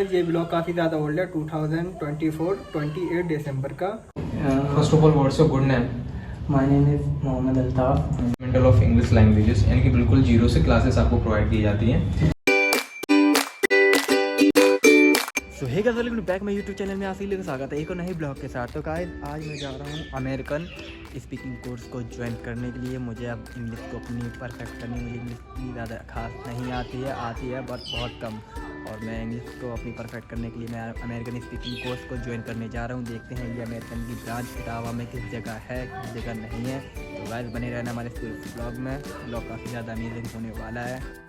ये ब्लॉग काफ़ी ज़्यादा ओल्ड है, 2024 28 दिसंबर का। First of all what's your good name? My name is Mohammad Altaf. Fundamental of English languages, यानी कि बिल्कुल जीरो से क्लासेस आपको प्रोवाइड की जाती हैं। So hey guys, welcome back my YouTube channel में आप सभी का स्वागत है एक और नए ब्लॉग के साथ। तो गाइस आज मैं जा रहा हूँ अमेरिकन स्पीकिंग कोर्स को ज्वाइन करने के लिए। मुझे अब इंग्लिश को अपनी परफेक्ट करनी, मुझे इंग्लिश इतनी ज़्यादा खास नहीं आती है बट बहुत कम। और मैं इंग्लिश को अपनी परफेक्ट करने के लिए मैं अमेरिकन स्पीकिंग कोर्स को ज्वाइन करने जा रहा हूँ। देखते हैं ये अमेरिकन की ब्रांच इटावा में किस जगह है, किस जगह नहीं है। तो गाइस बने रहना हमारे इस ब्लॉग में। ब्लॉग काफ़ी ज़्यादा अमेजिंग होने वाला है।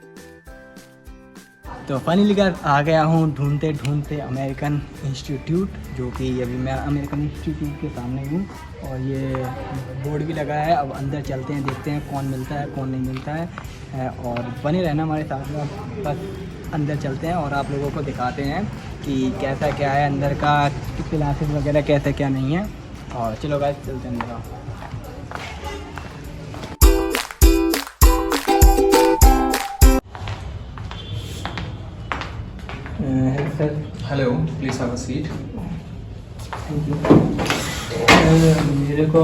तो फाइनली गाइस आ गया हूँ ढूंढते ढूंढते अमेरिकन इंस्टीट्यूट, जो कि अभी मैं अमेरिकन इंस्टीट्यूट के सामने हूँ और ये बोर्ड भी लगा है। अब अंदर चलते हैं, देखते हैं कौन मिलता है कौन नहीं मिलता है। और बने रहना हमारे साथ में। बस अंदर चलते हैं और आप लोगों को दिखाते हैं कि कैसा क्या है अंदर का, क्लासेस वगैरह कैसा क्या नहीं है। और चलो गाइस चलते हैं अंदर। Sir hello, please have a seat. Thank you. मेरे को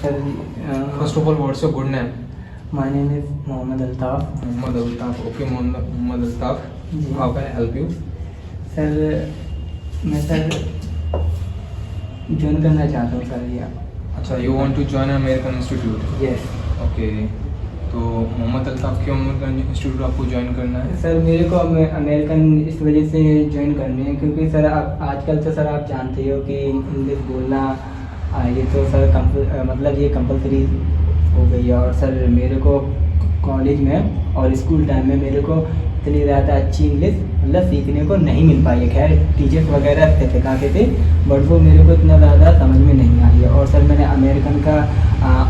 sir first of all what's your good name? My name is Mohammad Altaf. Mohammad Altaf. Okay Mohammad Altaf, ji. How can I help you? Sir मैं सर ज्वाइन करना चाहता हूँ सर ये। अच्छा, you want to join American institute? Yes okay, तो मोहम्मद अल्ताफ़ क्यों अमेरिकन इंस्टीट्यूट आपको join करना है? सर, मेरे को अमेरिकन इस वजह से ज्वाइन करनी है क्योंकि सर आप आजकल तो सर आप जानते हो कि इंग्लिश बोलना ये तो सर मतलब ये कंपलसरी हो गई है। और सर मेरे को कॉलेज में और स्कूल टाइम में मेरे को इतनी ज़्यादा अच्छी इंग्लिश मतलब सीखने को नहीं मिल पाई है। खैर टीचर्स वगैरह सिखाते थे बट वो मेरे को इतना ज़्यादा समझ में नहीं आई है। और सर मैंने अमेरिकन का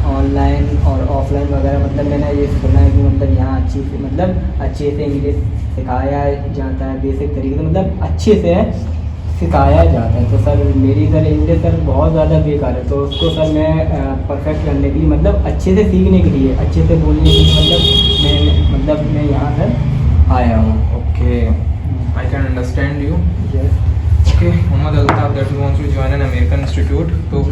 ऑनलाइन और ऑफलाइन वगैरह मतलब मैंने ये सुना है कि मतलब यहाँ अच्छे से इंग्लिश सिखाया जाता है, बेसिक तरीके से मतलब अच्छे से सिखाया जाता है। तो सर मेरी सर इंग्लिश सर बहुत ज़्यादा बेकार है, तो उसको सर मैं परफेक्ट करने के लिए मतलब अच्छे से सीखने के लिए, अच्छे से बोलने के लिए मतलब मैं यहाँ पर आया हूँ। Okay, I can understand you. Yes. Okay Mohammad Altaf, that you want to join an American institute. तो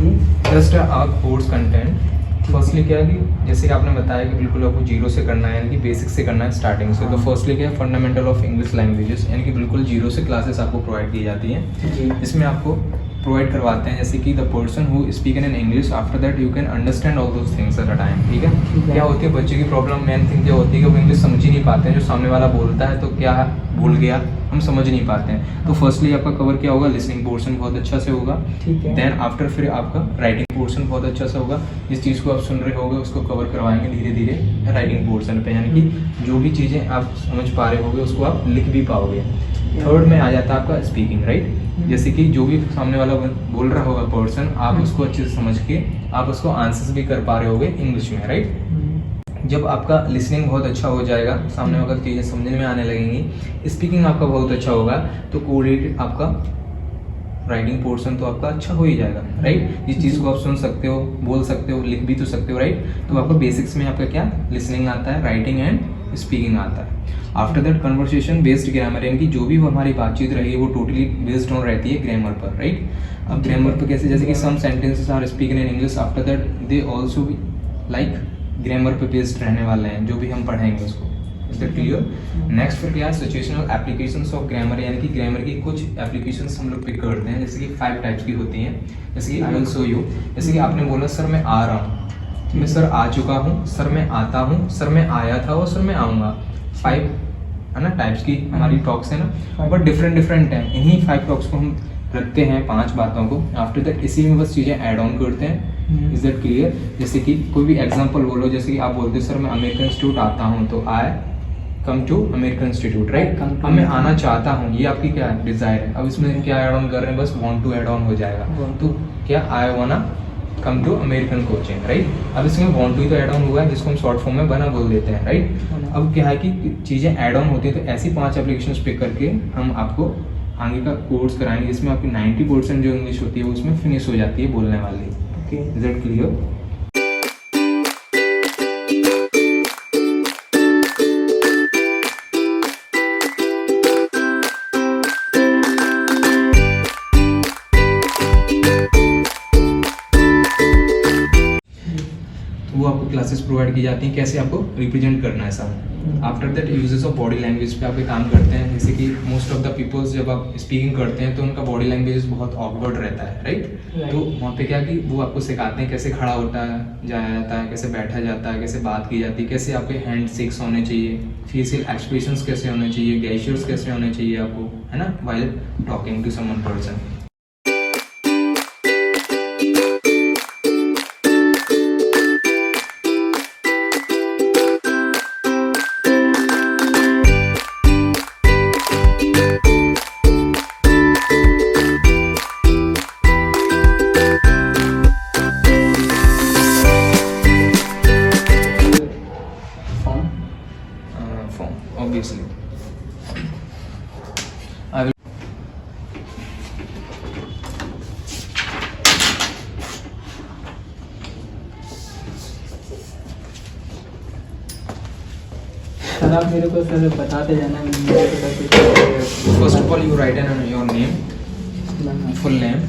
just our course content firstly क्या है कि जैसे कि आपने बताया कि बिल्कुल आपको जीरो से करना है, यानी कि बेसिक से करना है स्टार्टिंग से। तो फर्स्टली क्या है, फंडामेंटल ऑफ इंग्लिश लैंग्वेजेस, यानी कि बिल्कुल जीरो से क्लासेस आपको प्रोवाइड की जाती हैं। इसमें आपको प्रोवाइड करवाते हैं जैसे कि the person who speak in English, after that you can understand all those things at a time. ठीक है, क्या होती है बच्चे की प्रॉब्लम, मेन थिंग क्या होती है कि वो इंग्लिश समझ ही नहीं पाते हैं। जो सामने वाला बोलता है तो क्या भूल गया, हम समझ नहीं पाते हैं। तो फर्स्टली आपका कवर क्या होगा, लिसनिंग पोर्शन बहुत अच्छा से होगा। ठीक है। देन आफ्टर फिर आपका राइटिंग पोर्शन बहुत अच्छा से होगा। जिस चीज़ को आप सुन रहे होगे उसको कवर करवाएंगे धीरे धीरे राइटिंग पोर्शन पे, यानी कि जो भी चीज़ें आप समझ पा रहे होगे उसको आप लिख भी पाओगे। थर्ड में आ जाता है आपका स्पीकिंग, राइट। जैसे कि जो भी सामने वाला बोल रहा होगा पर्सन, आप उसको अच्छे से समझ के आप उसको आंसर्स भी कर पा रहे होगे इंग्लिश में, राइट। जब आपका लिसनिंग बहुत अच्छा हो जाएगा, सामने वाला चीज़ें समझने में आने लगेंगी, स्पीकिंग आपका बहुत अच्छा होगा, तो कोरिलेटेड आपका राइटिंग पोर्शन तो आपका अच्छा हो ही जाएगा, राइट। जिस चीज़ को आप सुन सकते हो, बोल सकते हो, लिख भी तो सकते हो, राइट। तो आपका बेसिक्स में आपका क्या लिसनिंग आता है, राइटिंग एंड स्पीकिंग आता है। After that conversation based grammar, यानी कि जो भी हमारी बातचीत रही है वो टोटली बेस्ड ऑन रहती है ग्रामर पर, राइट। अब ग्रामर पर कैसे, जैसे कि some sentences are spoken in English, after that they also भी लाइक ग्रामर पे बेस्ड रहने वाले हैं जो भी हम पढ़ेंगे उसको। Is that clear? नेक्स्ट फिर क्या है, सिचुएशनल एप्लीकेशंस ऑफ ग्रामर, यानी कि ग्रामर की कुछ एप्लीकेशंस हम लोग पिक करते हैं, जैसे कि 5 टाइप्स की होती हैं। जैसे कि आई विल शो यू, जैसे कि आपने बोला सर मैं आ रहा हूँ, मैं सर आ चुका हूँ, सर मैं आता हूँ, सर मैं आया था और सर मैं आऊँगा। 5 है ना टाइप्स की हमारी टॉक्स है ना, बट डिफरेंट हैं। इन्हीं 5 टॉक्स को हम रखते हैं 5 बातों को। आफ्टर दैट इसी में बस चीज़ें ऐड ऑन करते हैं। Is that clear? जैसे कि कोई भी एग्जांपल बोलो, जैसे कि आप बोलते सर मैं अमेरिकन इंस्टीट्यूट आता हूँ, तो I come to American institute, right. अब मैं आना चाहता हूँ, ये आपकी क्या डिजायर है। अब इसमें क्या ऐड ऑन कर रहे हैं, बस वांट टू ऐड ऑन हो जाएगा। तो क्या I wanna come to American coaching, right. अब इसमें वांट टू तो ऐड ऑन हुआ है, जिसको हम शॉर्ट फॉर्म में बना बोल देते हैं, राइट। अब क्या है कि चीज़ें ऐड ऑन होती है, तो ऐसी 5 एप्लीकेशंस पिक करके हम आपको आगे का कोर्स कराएंगे, जिसमें आपकी 90% जो इंग्लिश होती है वो उसमें फिनिश हो जाती है बोलने वाली। Okay, is that clear? Classes provide की जाती हैं कैसे आपको रिप्रेजेंट करना है सब। After that uses of body language पे आप एक काम करते हैं, जैसे कि मोस्ट ऑफ द पीपल्स जब आप स्पीकिंग करते हैं तो उनका बॉडी लैंग्वेज बहुत ऑकवर्ड रहता है, राइट। तो वहाँ पे क्या कि वो आपको सिखाते हैं कैसे खड़ा होता है जाया जाता है, कैसे बैठा जाता है, कैसे बात की जाती है, कैसे आपके हैंड शेक्स होने चाहिए, फेशियल एक्सप्रेशंस कैसे होने चाहिए, गेस्चर्स कैसे होने चाहिए आपको, है ना, while talking to someone person. Form, obviously. I will. Sir आप मेरे को सर बताते जाना, First of all, you write down your name, full name.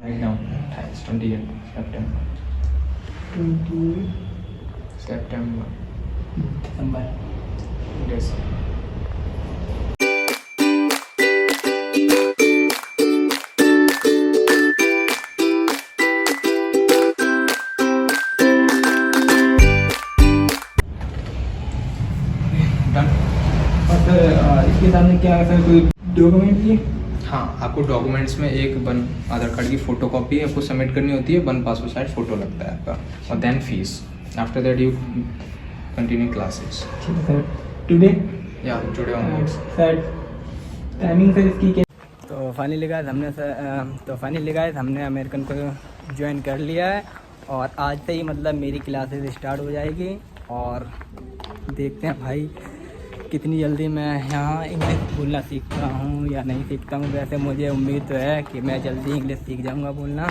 Write down. Thanks. 28 September. September. December. Yes. Done. और सर इसके सामने क्या सर कोई डॉक्यूमेंट भी? हाँ, आपको डॉक्यूमेंट्स में एक वन आधार कार्ड की फोटो कॉपी आपको सबमिट करनी होती है, वन पासपोर्ट साइज फोटो लगता है आपका, और then fees. After that you continue classes. ठीक है सर। टुडे या today onwards. Sir timing sir इसकी क्या? तो फाइनली गाइस हमने अमेरिकन को ज्वाइन कर लिया है और आज से ही मतलब मेरी क्लासेस स्टार्ट हो जाएगी और देखते हैं भाई कितनी जल्दी मैं यहाँ इंग्लिश बोलना सीखता हूँ या नहीं सीखता हूँ। वैसे मुझे उम्मीद तो है कि मैं जल्दी इंग्लिश सीख जाऊँगा बोलना।